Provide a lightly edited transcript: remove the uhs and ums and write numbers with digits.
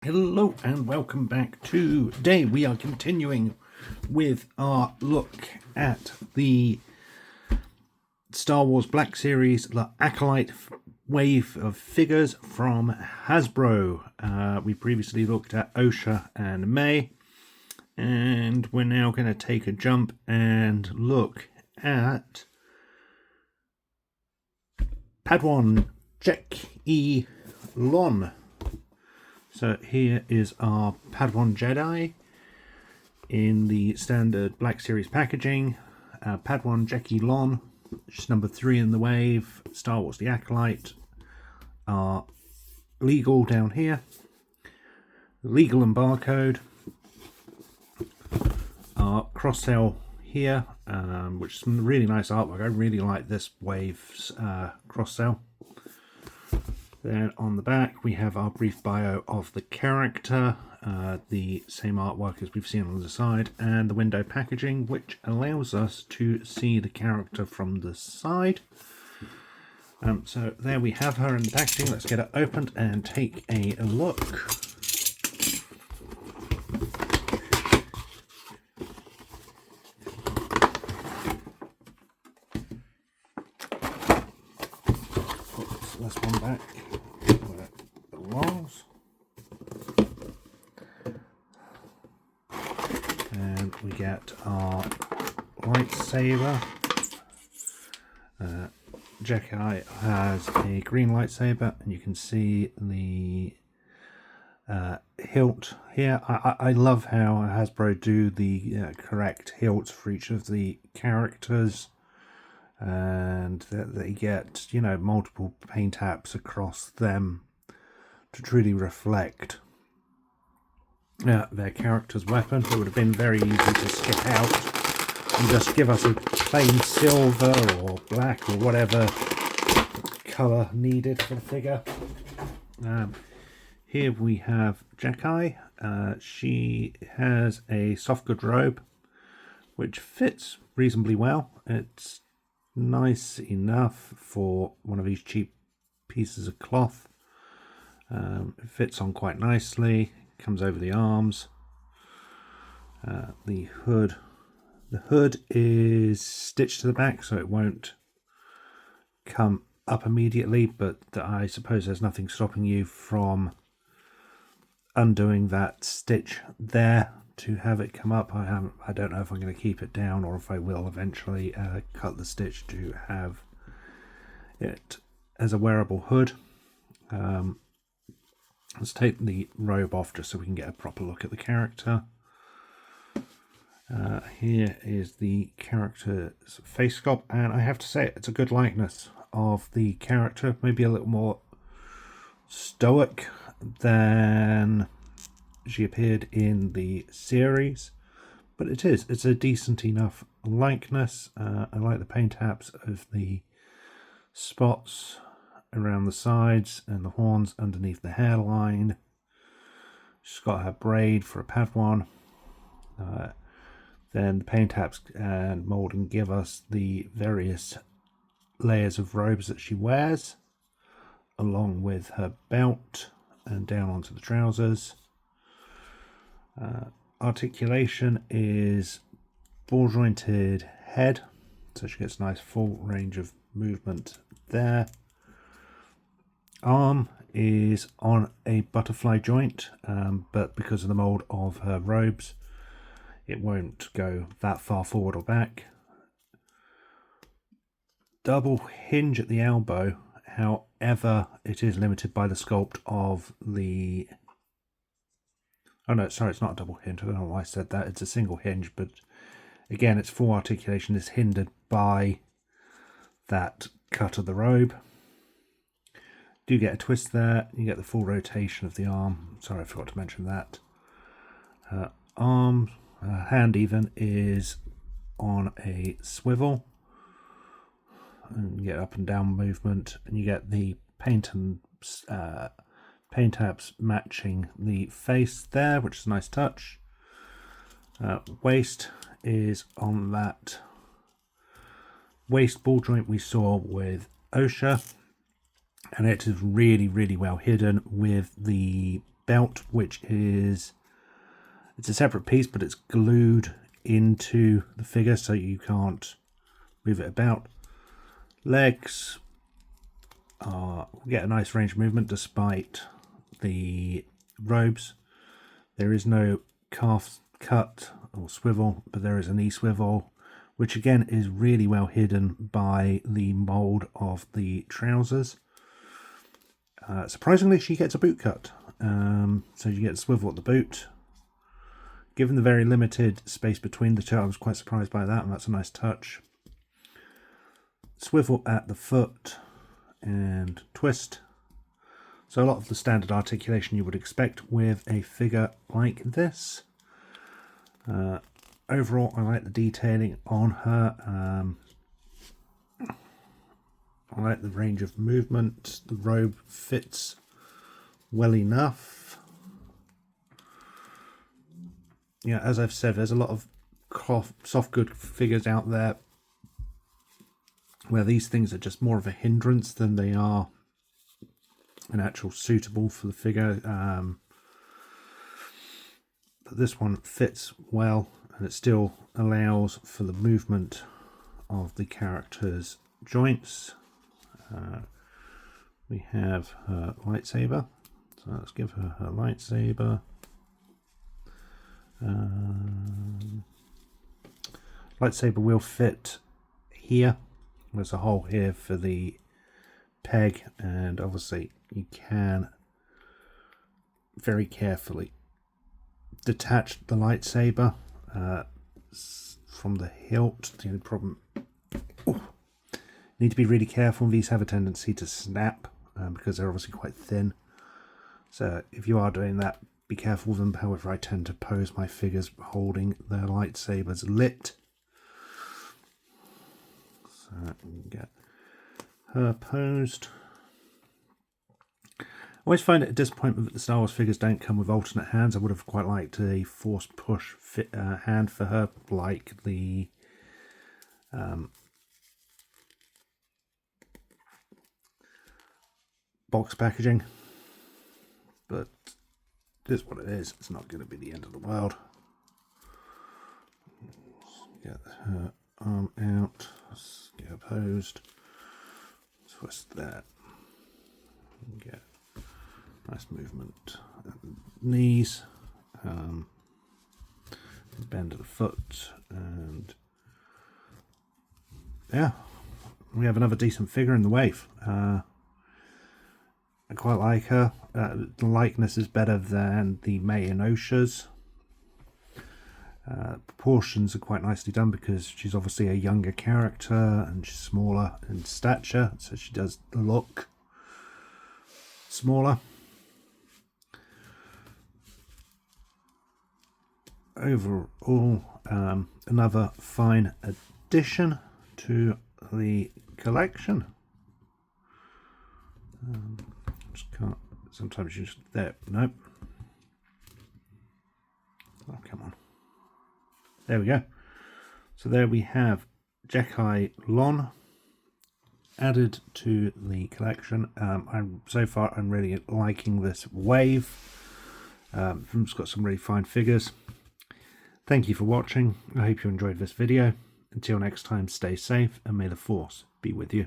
Hello and welcome back. Today we are continuing with our look at the Star Wars Black Series, the Acolyte wave of figures from Hasbro. We previously looked at Osha and May, and we're now going to take a jump and look at Padawan Jecki Lon. So here is our Padawan Jedi in the standard Black Series packaging. Padawan Jecki Lon, which is number 3 in the wave. Star Wars The Acolyte are legal down here. Legal and barcode are cross-sell here, which is some really nice artwork. I really like this wave's cross-sell. Then on the back we have our brief bio of the character, the same artwork as we've seen on the side, and the window packaging, which allows us to see the character from the side. So there we have her in the packaging. Let's get it opened and take a look. Put this one back where it belongs. And we get our lightsaber. Jecki has a green lightsaber, and you can see the hilt here. I love how Hasbro do the correct hilts for each of the characters, and that they get, you know, multiple paint apps across them to truly reflect their character's weapon. It would have been very easy to skip out and just give us a plain silver or black or whatever colour needed for the figure. Here we have Jecki. She has a soft goods robe which fits reasonably well. It's nice enough for one of these cheap pieces of cloth. It fits on quite nicely, comes over the arms. The hood is stitched to the back, so it won't come up immediately, but I suppose there's nothing stopping you from undoing that stitch there to have it come up. I don't know if I'm going to keep it down or if I will eventually cut the stitch to have it as a wearable hood. Let's take the robe off just so we can get a proper look at the character. Here is the character's face sculpt, and I have to say it's a good likeness of the character, maybe a little more stoic than she appeared in the series, but it's a decent enough likeness. I like the paint apps of the spots around the sides and the horns underneath the hairline. She's got her braid for a Padawan. Then the paint apps and moulding give us the various layers of robes that she wears, along with her belt and down onto the trousers. Articulation is ball jointed head, so she gets a nice full range of movement there. Arm is on a butterfly joint, but because of the mould of her robes, it won't go that far forward or back. Double hinge at the elbow, however, it is limited by the sculpt of the... Oh no, sorry, it's not a double hinge. I don't know why I said that. It's a single hinge, but again, its full articulation is hindered by that cut of the robe. Do get a twist there. You get the full rotation of the arm. Sorry, I forgot to mention that. Arm, hand even, is on a swivel, and you get up and down movement, and you get the paint and paint apps matching the face there, which is a nice touch. Waist is on that waist ball joint we saw with Osha, and it is really well hidden with the belt, which is, it's a separate piece, but it's glued into the figure so you can't move it about. Legs get a nice range of movement despite the robes. There is no calf cut or swivel, but there is a knee swivel, which again is really well hidden by the mould of the trousers. Surprisingly, she gets a boot cut, so you get a swivel at the boot. Given the very limited space between the two, I was quite surprised by that, and that's a nice touch. Swivel at the foot and twist. So a lot of the standard articulation you would expect with a figure like this. Overall, I like the detailing on her. I like the range of movement. The robe fits well enough. Yeah, as I've said, there's a lot of soft good figures out there where these things are just more of a hindrance than they are an actual suitable for the figure. But this one fits well, and it still allows for the movement of the character's joints. We have her lightsaber, so let's give her her lightsaber. Lightsaber will fit here. There's a hole here for the peg, and obviously you can very carefully detach the lightsaber from the hilt. The only problem, need to be really careful. These have a tendency to snap because they're obviously quite thin. So if you are doing that, be careful with them. However, I tend to pose my figures holding their lightsabers lit. So I can get her posed. I always find it a disappointment that the Star Wars figures don't come with alternate hands. I would have quite liked a force push hand for her, like the box packaging. But it is what it is. It's not going to be the end of the world. Get her arm out. Let's get her posed. Twist that. Get nice movement at the knees. Bend at the foot, and yeah, we have another decent figure in the wave. I quite like her. The likeness is better than the May and Osha's. Proportions are quite nicely done because she's obviously a younger character and she's smaller in stature, so she does look smaller. Overall, another fine addition to the collection. Just can't. Sometimes you just there. Nope. Oh, come on. There we go. So there we have Jecki Lon added to the collection. So far I'm really liking this wave. It's got some really fine figures. Thank you for watching. I hope you enjoyed this video. Until next time, stay safe and may the Force be with you.